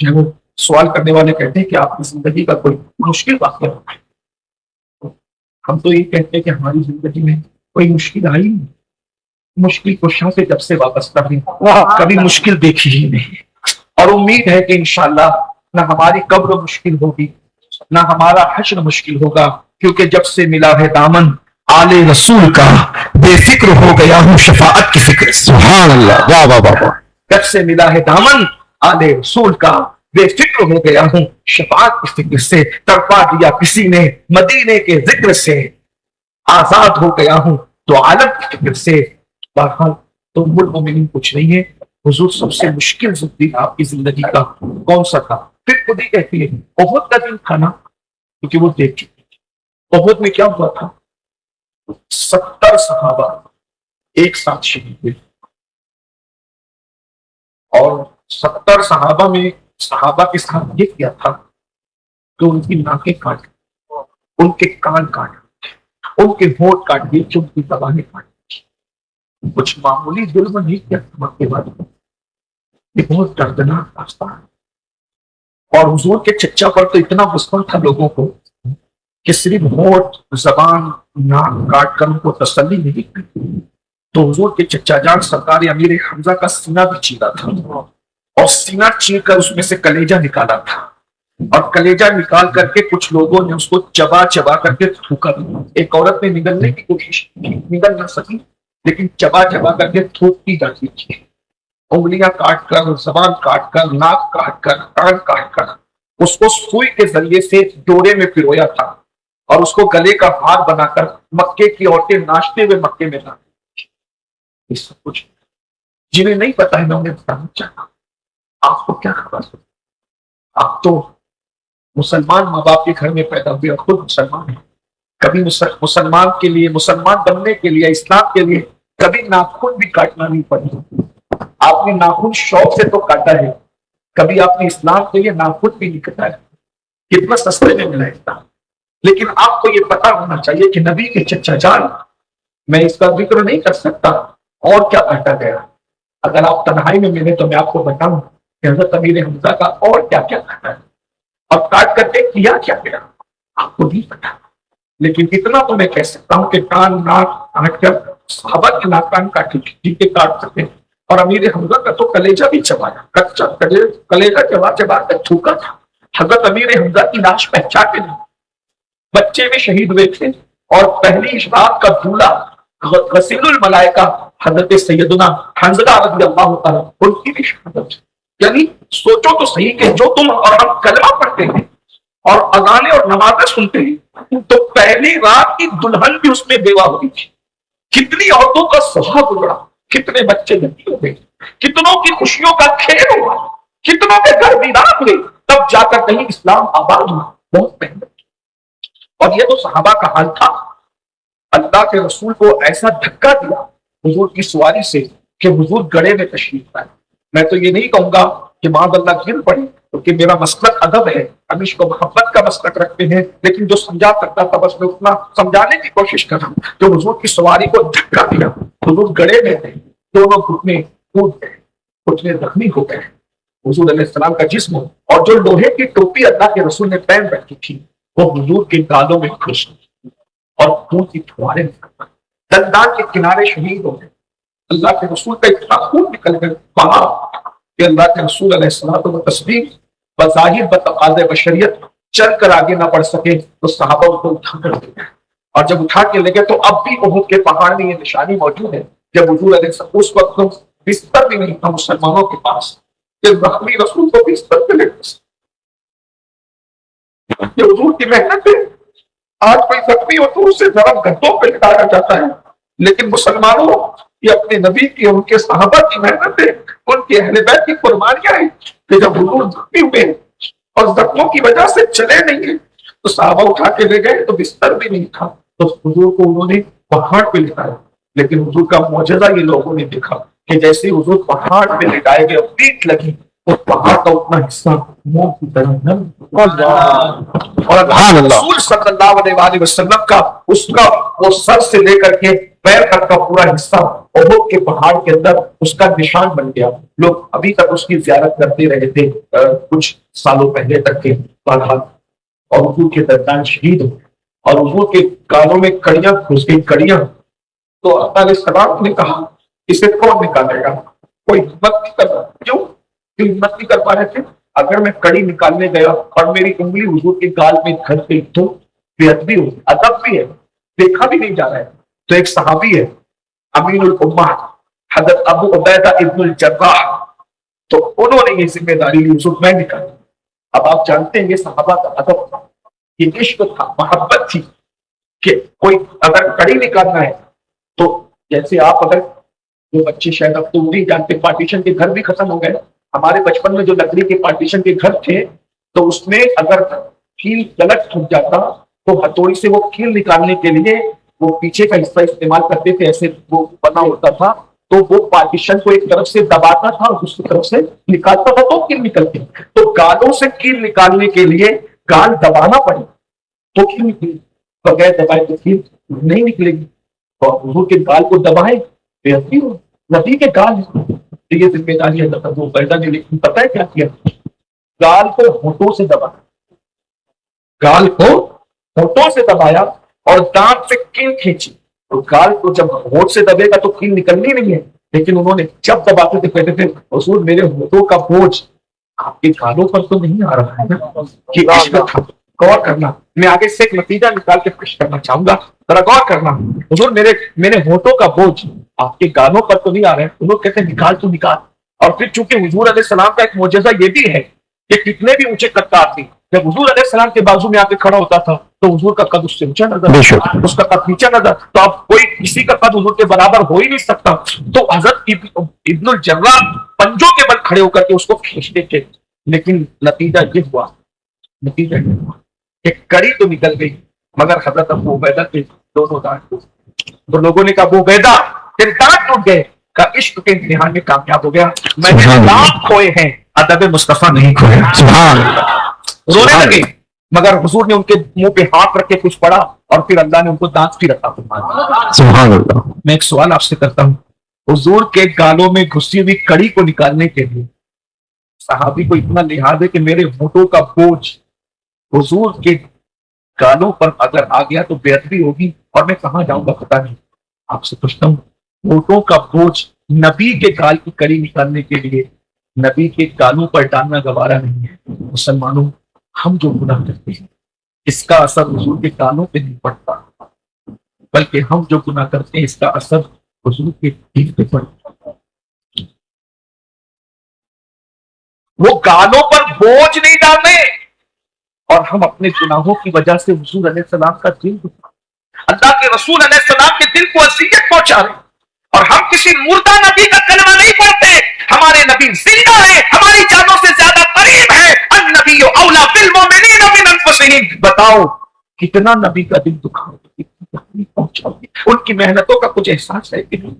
جو وہ سوال کرنے والے کہتے ہیں کہ آپ کی زندگی کا کوئی مشکل واقعہ ہے، ہم تو یہ کہتے ہیں کہ ہماری زندگی میں کوئی مشکل آئی نہیں، مشکل کوشاں سے جب سے وابستہ ہوئی کبھی مشکل دیکھی ہی نہیں، اور امید ہے کہ انشاءاللہ نہ ہماری قبر مشکل ہوگی نہ ہمارا حشر مشکل ہوگا، کیونکہ جب سے ملا ہے دامن آل رسول کا بے فکر ہو گیا ہوں شفاعت کی فکر سے۔ سبحان اللہ، واہ واہ واہ واہ۔ جب سے ملا ہے دامن آل رسول کا بے فکر ہو گیا ہوں شفاعت کی فکر سے، تڑپا دیا کسی نے مدینے کے ذکر سے، آزاد ہو گیا ہوں تو عالم کی فکر سے۔ بہرحال تو المؤمنین کچھ نہیں ہے، حضور سب سے مشکل زندگی آپ کی زندگی کا کون سا تھا؟ پھر خود ہی کہتی ہے احد کا دن تھا نا، کیونکہ وہ دیکھ چکی تھی احد میں کیا ہوا تھا، 70 صحابہ ایک ساتھ شہید ہوئے، اور 70 صحابہ میں صحابہ کے ساتھ یہ کیا تھا کہ ان کی ناکیں کاٹ، ان کے کان کاٹ، ان کے ہونٹ کاٹ دیے، ان کی زبانیں کاٹ، کچھ معمولی ظلم نہیں کیا کے بعد، یہ بہت دردناک راستہ ہے۔ اور حضور کے چچا پر تو اتنا غصہ تھا لوگوں کو کہ صرف ہونٹ زبان ناک کاٹ کر ان کو تسلی نہیں کی، تو حضور کے چچا جان سرکار امیر حمزہ کا سینہ بھی چیرا تھا، اور سینہ چیر کر اس میں سے کلیجہ نکالا تھا، اور کلیجہ نکال کر کے کچھ لوگوں نے اس کو چبا چبا کر کے تھوکا۔ ایک عورت نے نگلنے کی کوشش کی، نگل نہ سکی، لیکن چبا چبا کر کے تھوکتی جاتی تھی، انگلیاں کاٹ کر، زبان کاٹ کر، ناک کاٹ کر، کان کاٹ کر اس کو سوئی کے ذریعے سے ڈورے میں پرویا تھا، اور اس کو گلے کا ہار بنا کر مکے کی عورتیں ناچتے ہوئے مکے میں لاتی۔ یہ سب کچھ جنہیں نہیں پتا ہے میں انہیں بتانا چاہتا ہوں۔ آپ کو کیا خبر ہے؟ آپ تو مسلمان ماں باپ کے گھر میں پیدا ہوئے اور خود مسلمان ہیں، کبھی مسلمان کے لیے، مسلمان بننے کے لیے، اسلام کے لیے کبھی ناخن بھی کاٹنا نہیں پڑا۔ آپ نے ناخن شوق سے تو کاٹا ہے، کبھی آپ نے اسلام کے لیے ناخن بھی نہیں کٹایا، کتنا سستے میں ملا ہے۔ لیکن آپ کو یہ پتا ہونا چاہیے کہ نبی کے چچا جان، میں اس کا ذکر نہیں کر سکتا اور کیا کاٹا گیا، اگر آپ تنہائی میں ملے تو میں آپ کو بتاؤں کہ حضرت امیر حمزہ کا اور کیا کیا کاٹا ہے، اور کاٹ کر کے کیا کیا گیا آپ کو نہیں پتا۔ لیکن اتنا تو میں کہہ سکتا ہوں کہ کان ناک کاٹ کر صحابہ کے ناک کان کاٹ کے کاٹ سکتے، اور امیر حمزہ کا تو کلیجہ بھی چبایا، کچا کلیجہ چبا چبا کر تھوکا تھا۔ حضرت امیر حمزہ کی لاش پہچانے نہیں، بچے میں شہید ہوئے تھے، اور پہلی اشراق کا دولہ غسیل الملائکہ حضرت سیدنا حنظلہ رضی اللہ عنہ، ان کی بھی شہادت۔ یعنی سوچو تو صحیح کہ جو تم اور ہم کلمہ پڑھتے ہیں اور اذانیں اور نمازیں سنتے ہیں، تو پہلی رات کی دلہن بھی اس میں بیوہ ہوئی تھی، کتنی عورتوں کا سہا گزرا، کتنے بچے لڑکی ہو گئے، کتنوں کی خوشیوں کا کھیل ہوا، کتنوں کے گھر ویران ہوئے، تب جا کر کہیں اسلام آباد ہوا، بہت محنت۔ اور یہ تو صحابہ کا حال تھا، اللہ کے رسول کو ایسا دھکا دیا حضور کی سواری سے کہ حضور گڑے میں تشریف لائے۔ میں تو یہ نہیں کہوں گا کہ معاذ اللہ گر پڑے، کیونکہ میرا مسلک ادب ہے، ہم عشق و محبت کا مسلک رکھتے ہیں، لیکن جو سمجھا سکتا تھا بس میں اتنا سمجھانے کی کوشش کر رہا ہوں۔ جو حضور کی سواری کو دھکا دیا، حضور گڑے میں تھے، دونوں گھٹنے ٹوٹ گئے، گھٹنے زخمی ہو گئے، حضور علیہ السلام کا جسم، اور جو لوہے کی ٹوپی اللہ کے رسول نے پہن رکھی تھی وہ حضور کے گالوں میں گھس گئی، اور خون کی پھواریں نکل، دندان کے کنارے شہید ہو گئے۔ اللہ کے رسول کا اتنا خون نکل گیا کہا کہ اللہ کے رسول علیہ السلام و تسلیم بظاہر بتقاضۂ بشریت چل کر آگے نہ بڑھ سکے، تو صحابہ کو اٹھا کر لے گئے، اور جب اٹھا کے لے گئے تو اب بھی احد کے پہاڑ میں یہ نشانی موجود ہے، جب حضور علیہ السلام اس وقت بستر بھی نہیں تھا مسلمانوں کے پاس کہ زخمی رسول کو بستر پہ لے گئے۔ یہ حضور کی محنت ہے۔ آج کوئی زخمی ہو تو اسے ذرا گدوں پہ لٹایا جاتا ہے، لیکن مسلمانوں یہ اپنے نبی کی، ان کے صحابہ کی محنت ہے، ان کے اہل بیت کی قربانیاں ہیں کہ جب حضور زخمی ہوئے اور زخموں کی وجہ سے چلے نہیں گئے تو صحابہ اٹھا کے لے گئے، تو بستر بھی نہیں تھا، تو حضور کو انہوں نے پہاڑ پہ لٹایا۔ لیکن حضور کا معجزہ یہ لوگوں نے دیکھا کہ جیسے حضور پہاڑ پہ لٹائے گئے، پیٹ لگی، اور پہاڑ کا اتنا حصہ موم کی طرح نرم اور سبحان اللہ۔ رسول صلی اللہ علیہ وسلم کا اس کا وہ سر سے لے کر کے پیر تک کا پورا حصہ احد کے پہاڑ کے اندر اس کا نشان بن گیا. لوگ ابھی تک اس کی زیارت کرتے رہے تھے کچھ سالوں پہلے تک کے بعد، اور حضور کے درمیان شہید ہو اور حضور کے کانوں میں کڑیاں گھس گئی کڑیاں. تو اللہ علیہ السلام نے کہا اسے کون نکالے گا؟ کوئی ہمت نہیں کر رہا. کیوں ہمت نہیں کر پا رہے تھے؟ اگر میں کڑی نکالنے گیا اور میری انگلی حضور کے گال میں گھس گئی تو بے ادبی ہوگی، ادب بھی ہے، دیکھا بھی نہیں جا رہا ہے. تو ایک صحابی ہے امین الامہ حضرت ابو عبیدہ ابن الجراح، تو انہوں نے یہ ذمہ داری لی حضور میں نکال. اب آپ جانتے ہیں یہ صحابہ کا ادب تھا، یہ عشق تھا، محبت تھی کہ کوئی اگر کڑی نکالنا ہے تو جیسے آپ اگر جو بچے شاید اب تو نہیں جانتے پارٹیشن کے گھر بھی ختم ہو گئے. ہمارے بچپن میں جو لکڑی کے پارٹیشن کے گھر تھے تو اس میں اگر کیل غلط ٹوٹ جاتا تو ہتھوڑی سے وہ کیل نکالنے کے لیے وہ پیچھے کا حصہ استعمال کرتے تھے، ایسے وہ بنا ہوتا تھا تو وہ پارٹیشن کو ایک طرف سے دباتا تھا اور دوسری طرف سے نکالتا تھا تو کیل نکلتی. تو گالوں سے کیل نکالنے کے لیے گال دبانا پڑے تو کیل نکلے، بغیر دبائے تو کیل نہیں نکلے گی. اور حضور کے گال کو دبائے بے ہو نبی کے گال. یہ ذمہ داری ہے وہ بیٹا نے، لیکن پتہ ہے کیا کیا؟ گال کو ہونٹوں سے دبایا، گال کو ہونٹوں سے دبایا اور دانت سے کیل کھینچی. تو گال کو جب ہونٹ سے دبے گا تو کیل نکلنی نہیں ہے، لیکن انہوں نے جب دباتے تھے کہتے تھے حضور میرے ہونٹوں کا بوجھ آپ کے گالوں پر تو نہیں آ رہا ہے نا. کہ عشق تھا. غور کرنا، میں آگے سے ایک نتیجہ نکال کے پیش کرنا چاہوں گا، ذرا غور کرنا. حضور میرے ہونٹوں کا بوجھ آپ کے گالوں پر تو نہیں آ رہا ہے. حضور کہتے ہیں نکال تو نکال. اور پھر چونکہ حضور علیہ السلام کا ایک معجزہ یہ بھی ہے کہ کتنے بھی اونچے قد کا آدمی جب حضور علیہ السلام کے بازو میں آ کے کھڑا ہوتا تھا تو حضور کا قد اس سے اونچا نظر، اس کا قد نیچا نظر. تو اب کوئی کسی کا قد حضور کے برابر ہو ہی نہیں سکتا. تو حضرت ابن الجراح پنجوں کے بل کھڑے ہو کر کے اس کو کھینچتے تھے. لیکن نتیجہ یہ ہوا کہ کڑی تو نکل گئی مگر حضرت ابو عبیدہ کے دونوں دانت ٹوٹ گئے. تو لوگوں نے کہا ابو عبیدہ تیرے دانت ٹوٹ گئے، کا عشق کے امتحان میں کامیاب ہو گیا. میں نے دانت کھوئے ہیں، ادب مصطفیٰ نہیں کھوئے. رونے لگے مگر حضور نے ان کے منہ پہ ہاتھ رکھ کے کچھ پڑھا اور پھر اللہ نے ان کو دانت بھی رکھا. سبحان اللہ. میں ایک سوال آپ سے کرتا ہوں، حضور کے گالوں میں گھسی ہوئی کڑی کو نکالنے کے لیے صحابی کو اتنا لحاظ ہے کہ میرے ہونٹوں کا بوجھ حضور کے گالوں پر اگر آ گیا تو بے ادبی ہوگی اور میں کہاں جاؤں گا پتہ نہیں. آپ سے پوچھتا ہوں، ہونٹوں کا بوجھ نبی کے گال کی کڑی نکالنے کے لیے نبی کے گالوں پر ڈالنا گوارا نہیں ہے. مسلمانوں، ہم جو گناہ کرتے ہیں اس کا اثر حضور کے گالوں پہ نہیں پڑتا، بلکہ ہم جو گناہ کرتے ہیں اس کا اثر حضور کے دل پہ پڑتا. وہ گالوں پر بوجھ نہیں ڈالنے اور ہم اپنے گناہوں کی وجہ سے حضور علیہ السلام کا دل دکھا، اللہ کے رسول علیہ السلام کے دل کو اذیت پہنچا رہے. اور ہم کسی مردہ نبی کا کلمہ نہیں پڑھتے، ہمارے نبی زندہ ہے، ہماری جانوں سے زیادہ قریب ہے. النبی اولا بالمؤمنین من انفسہم. بتاؤ کتنا نبی کا دل دکھا، کتنی تکلیف پہنچا، ان کی محنتوں کا کچھ احساس ہے کہ نہیں؟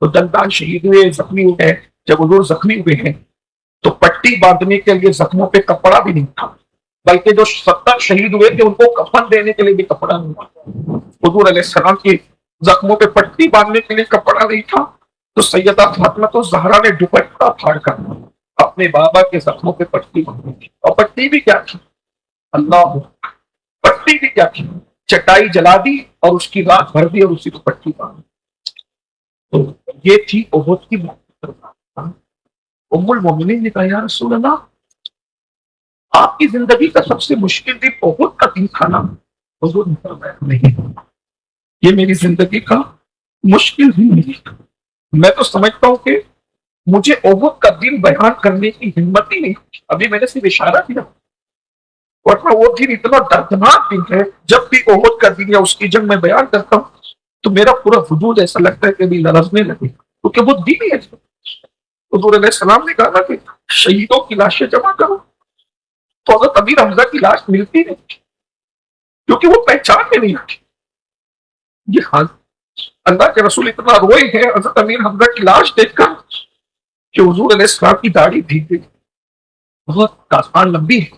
تو دندان شہید ہوئے، زخمی ہوئے ہیں. جب حضور زخمی ہوئے ہیں تو پٹی باندھنے کے لیے زخموں پہ کپڑا بھی نہیں تھا، بلکہ جو 70 شہید ہوئے تھے ان کو کفن دینے کے لیے بھی کپڑا نہیں تھا. حضور علیہ السلام کی زخموں پہ پٹی باندھنے کے لیے کپڑا نہیں تھا تو سیدہ فاطمہ الزہرا نے دوپٹہ پھاڑ کر اپنے بابا کے زخموں پہ پٹی باندھی تھی. اور پٹی بھی کیا تھی؟ اللہ، پٹی بھی کیا تھی؟ چٹائی جلا دی اور اس کی رات بھر دی اور اسی کو پٹی باندھی. تو یہ تھی احد کی موت. ام المومنین نے کہا یا رسول اللہ آپ کی زندگی کا سب سے مشکل دن احد کا دن تھا نا؟ حضور نے فرمایا نہیں، یہ میری زندگی کا مشکل دن نہیں. میں تو سمجھتا ہوں کہ مجھے احد کا دن بیان کرنے کی ہمت ہی نہیں. ابھی میں نے صرف اشارہ کیا، ورنہ وہ دن اتنا دردناک دن ہے. جب بھی احد کا دن یا اس کی جنگ میں بیان کرتا ہوں تو میرا پورا وجود ایسا لگتا ہے کہ بھی لرزنے لگے، کیونکہ وہ دن ہی ہے. حضور علیہ السلام نے کہا نا کہ شہیدوں کی لاشیں جمع کرو، تو حضرت امیر حمزہ کی لاش ملتی نہیں کیونکہ وہ پہچان میں نہیں آتی. یہ حال اللہ کے رسول اتنا روئے ہیں حضرت امیر حمزہ کی لاش دیکھ کر کہ حضور علیہ السلام کی داڑھی بھیگ گئی. بہت داستان لمبی ہے،